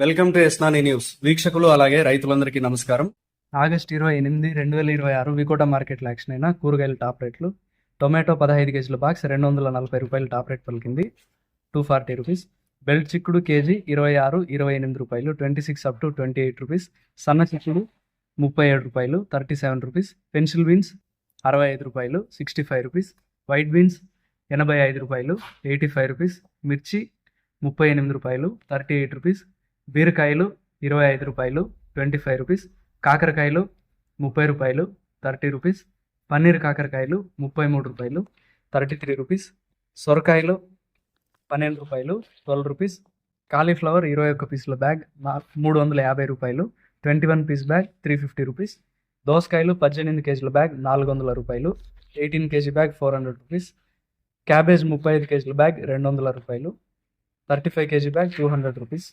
Welcome to ఎస్నాని news. వీక్షకులు అలాగే రైతులందరికీ నమస్కారం. ఆగస్టు 28, 2026 వికోట మార్కెట్లో యాక్షన్ అయిన కూరగాయల టాప్ రేట్లు. టొమాటో 15 కేజీల బాక్స్ 240 రూపాయలు టాప్ రేట్ పలికింది, 240 రూపీస్. బెల్ట్ చిక్కుడు కేజీ 26, 28 రూపాయలు, 26 అప్ టు 28 రూపీస్. సన్న చిక్కుడు 37 రూపాయలు, 37 రూపీస్. పెన్సిల్ బీన్స్ 65 రూపాయలు, 65 రూపీస్. వైట్ బీన్స్ 85 రూపాయలు, 85 రూపీస్. మిర్చి 38 రూపాయలు, 38 రూపీస్. బీరకాయలు 25 రూపాయలు, 25 రూపీస్. కాకరకాయలు 30 రూపాయలు, 30 రూపీస్. పన్నీర్ కాకరకాయలు 33 రూపాయలు, 33 రూపీస్. సొరకాయలు 12 రూపాయలు, 12 రూపీస్. కాలీఫ్లవర్ 21 పీసుల బ్యాగ్ 350 రూపాయలు, 21 పీస్ బ్యాగ్ 350 రూపీస్. దోసకాయలు 18 కేజీల బ్యాగ్ 400 రూపాయలు, 18 కేజీ బ్యాగ్ 400 రూపీస్. క్యాబేజ్ 35 కేజీల బ్యాగ్ 200 రూపాయలు, 35 కేజీ బ్యాగ్ 200 రూపీస్.